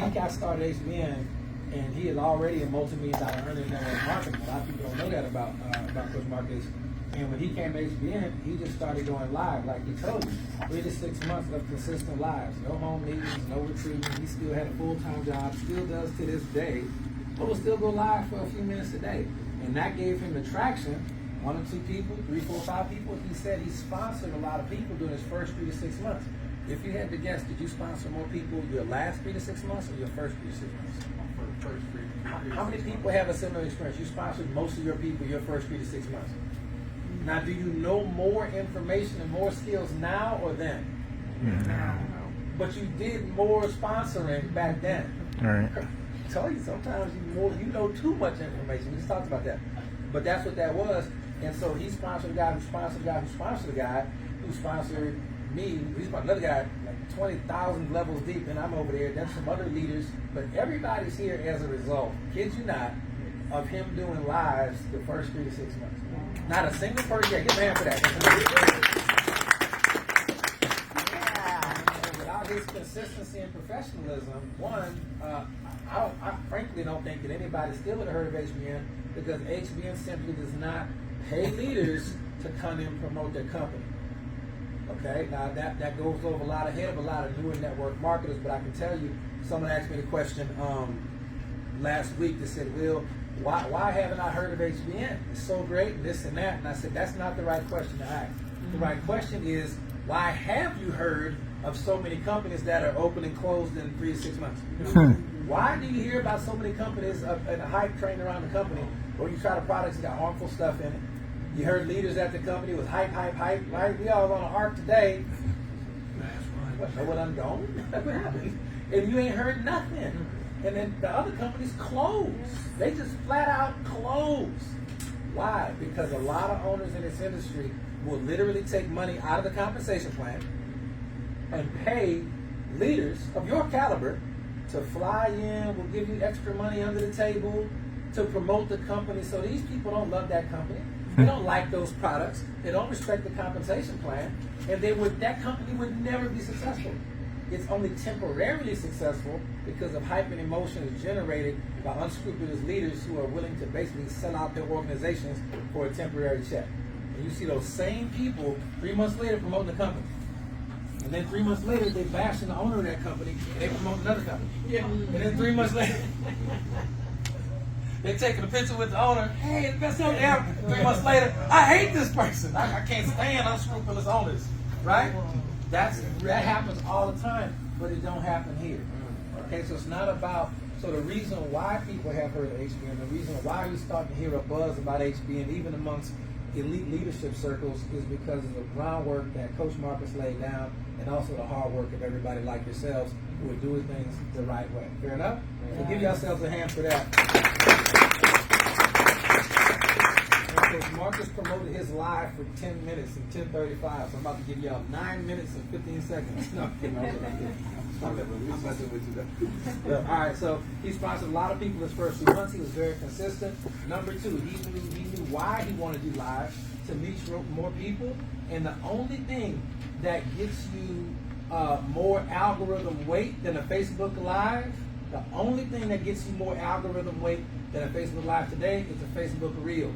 that guy started HBN, and he is already a multi-million-dollar earner in network marketing. A lot of people don't know that about Coach Marcus. And when he came to HBN, he just started going live, like he told you. 3 to 6 months of consistent lives. No home meetings, no retreating. He still had a full-time job, still does to this day, but will still go live for a few minutes a day. And that gave him the traction. 1 or 2 people, 3, 4, 5 people. He said he sponsored a lot of people during his first 3 to 6 months. If you had to guess, did you sponsor more people your last 3 to 6 months or your first 3 to 6 months? First 3 to 6 How many people have a similar experience? You sponsored most of your people your first 3 to 6 months. Now, do you know more information and more skills now or then? Now. But you did more sponsoring back then. All right. I tell you, sometimes you know too much information. We just talked about that. But that's what that was. And so he sponsored a guy who sponsored a guy who sponsored a guy who sponsored me. He's another guy like 20,000 levels deep, and I'm over there. There's some other leaders, but everybody's here as a result, kid you not, of him doing lives the first 3 to 6 months. Not a single person. Yeah, give a hand for that. Yeah. Without his consistency and professionalism, I frankly don't think that anybody's still would have heard of HBN, because HBN simply does not pay leaders to come in and promote their company. Okay, now that goes over a lot ahead of a lot of newer network marketers, but I can tell you, someone asked me the question last week that said, Will, why haven't I heard of HBN? It's so great, and this and that. And I said, that's not the right question to ask. The right question is, why have you heard of so many companies that are open and closed in 3 to 6 months? Why do you hear about so many companies and a hype train around the company, or you try the products that got harmful stuff in it? You heard leaders at the company was hype, right? We all on an arc today. What, know what I'm going? What happened? And you ain't heard nothing. And then the other companies close. They just flat out close. Why? Because a lot of owners in this industry will literally take money out of the compensation plan and pay leaders of your caliber to fly in, will give you extra money under the table to promote the company. So these people don't love that company. They don't like those products. They don't respect the compensation plan. And that company would never be successful. It's only temporarily successful because of hype and emotion is generated by unscrupulous leaders who are willing to basically sell out their organizations for a temporary check. And you see those same people 3 months later promoting the company. And then 3 months later, they bashing the owner of that company, and they promote another company. Yeah. And then 3 months later, they're taking a picture with the owner. Hey, the best owner ever. 3 months later, I hate this person. I can't stand unscrupulous owners, right? That happens all the time, but it don't happen here. Okay, so it's not about. So the reason why people have heard of HBN, the reason why you're starting to hear a buzz about HBN, even amongst elite leadership circles, is because of the groundwork that Coach Marcus laid down, and also the hard work of everybody like yourselves who are doing things the right way. Fair enough? So give yourselves a hand for that. And Coach Marcus promoted his live for 10 minutes and 10:35, so I'm about to give y'all 9 minutes and 15 seconds. No, I'm kidding. I'm messing with you though. All right, so he sponsored a lot of people his first 2 months. He was very consistent. Number 2, he knew why he wanted to do live, to reach more people. And the only thing that gets you more algorithm weight than a Facebook Live, the only thing that gets you more algorithm weight than a Facebook Live today is a Facebook Reel.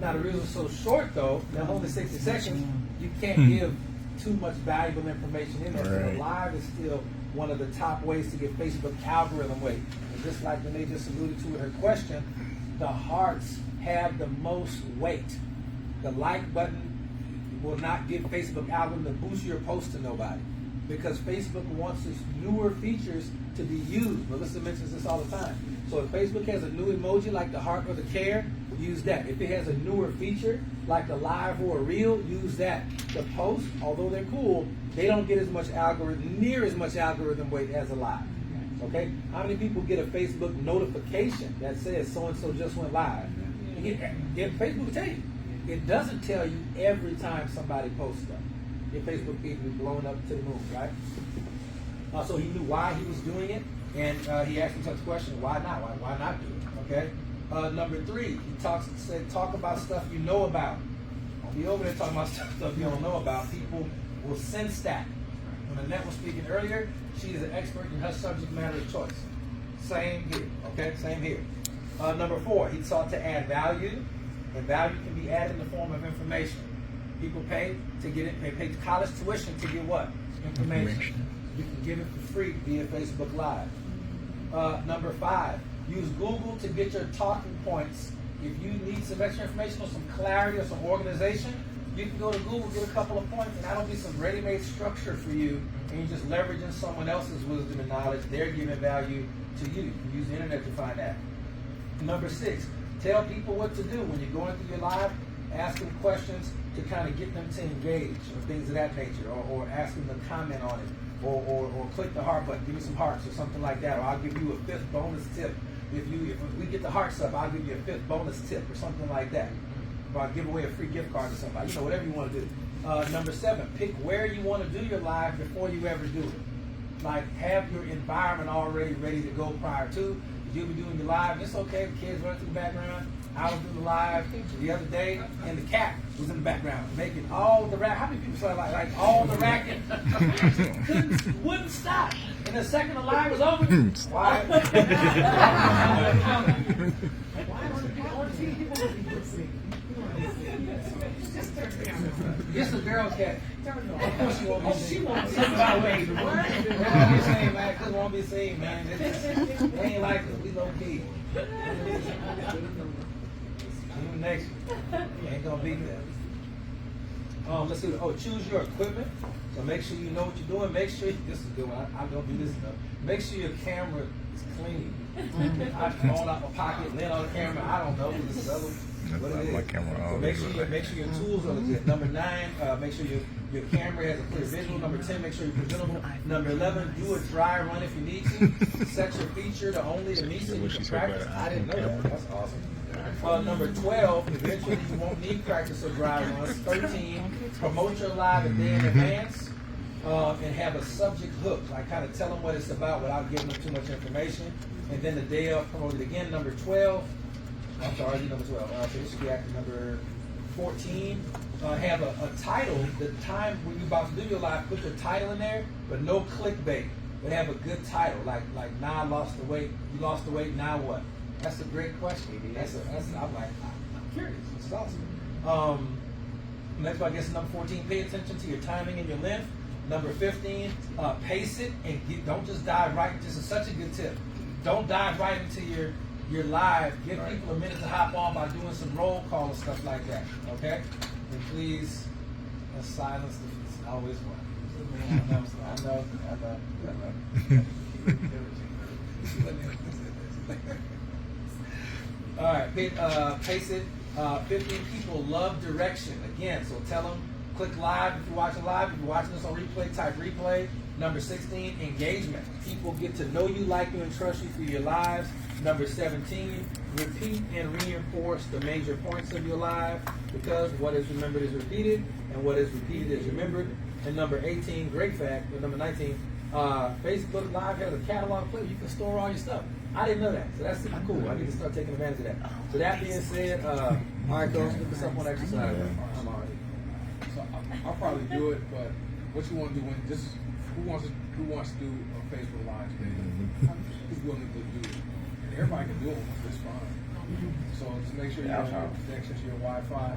Now the reels are so short though, they're only 60 seconds, you can't give too much valuable information in there. So the live is still one of the top ways to get Facebook algorithm weight. And just like Renee just alluded to in her question, the hearts have the most weight. The like button will not give Facebook algorithm to boost your post to nobody, because Facebook wants its newer featers to be used. Melissa mentions this all the time. So if Facebook has a new emoji like the heart or the care, use that. If it has a newer feature like the live or a reel, use that. The posts, although they're cool, they don't get as much near as much algorithm weight as a live. Okay? How many people get a Facebook notification that says so-and-so just went live? Facebook will tell you. It doesn't tell you every time somebody posts stuff. Your Facebook feed will be blown up to the moon, right? So he knew why he was doing it, and he asked himself the question, why not? Why not do it? Okay? Number 3, he said talk about stuff you know about. Don't be over there talking about stuff you don't know about. People will sense that. When Annette was speaking earlier, she is an expert in her subject matter of choice. Same here, okay? Same here. Number 4, he sought to add value, and value can be added in the form of information. People pay to get it, they pay college tuition to get what? Information. You can get it for free via Facebook Live. Number 5, use Google to get your talking points. If you need some extra information or some clarity or some organization, you can go to Google, get a couple of points, and that'll be some ready-made structure for you, and you're just leveraging someone else's wisdom and knowledge. They're giving value to you. You can use the internet to find that. Number 6, tell people what to do when you're going through your live. Ask them questions to kind of get them to engage, or things of that nature, or ask them to comment on it, or click the heart button, give me some hearts or something like that, or I'll give you a 5th bonus tip. If we get the hearts up, I'll give you a 5th bonus tip or something like that. Or I'll give away a free gift card to somebody, you know, whatever you want to do. Number 7, pick where you want to do your live before you ever do it. Like, have your environment already ready to go prior to. You'll be doing your live, it's okay, the kids running through the background. I was doing the live the other day, and the cat was in the background, making all the racket. How many people saw like all the racket? Wouldn't stop. And the second the live was over, why? It's a girl cat. Of course she won't be seen. Something about ways. They won't be seen, man. Just won't be seen, man. They ain't like us. We low key. Even next year. Ain't gonna be there. Let's see. Choose your equipment. So make sure you know what you're doing. Make sure this is a good one. I'm gonna do this stuff. Make sure your camera is clean. I phone out my pocket, land on the camera. I don't know. This is other. What it is. So make sure your tools are legit. Number 9, make sure your camera has a clear visual. Number 10, make sure you're presentable. Number 11, do a dry run if you need to. Set your feature to only the meet so you can practice. I didn't know that. That's awesome. Number 12, eventually you won't need practice or dry runs. 13, promote your live a day in advance. And have a subject hook. Like kind of tell them what it's about without giving them too much information. And then the day of, promote it again. Number 12. I'm sorry, number 12. So this should be after number 14. Have a title. The time when you're about to do your live, put your title in there, but no clickbait. But have a good title, like now I lost the weight. You lost the weight. Now what? That's a great question. I'm curious. It's awesome. Next one, I guess number 14. Pay attention to your timing and your length. Number 15. Pace it and don't just dive right. This is such a good tip. Don't dive right into your live. Give people a minute to hop on by doing some roll call and stuff like that. Okay? And please, silence is always one. I know. All right, pace it. 15 people love direction. Again, so tell them, click live if you're watching live. If you're watching this on replay, type replay. Number 16, engagement. People get to know you, like you, and trust you through your lives. Number 17, repeat and reinforce the major points of your live, because what is remembered is repeated, and what is repeated is remembered. And number 18, great fact, or number 19, Facebook Live has a catalog player. You can store all your stuff. I didn't know that, so that's super cool. I need to start taking advantage of that. So that being said, all right, go look us up on exercise. I'm already. So I'll probably do it, but what you want to do when this? Who wants to do a Facebook Live today? Who's willing to do it? And everybody can do it. It's fine. So just make sure you have connection to your Wi-Fi.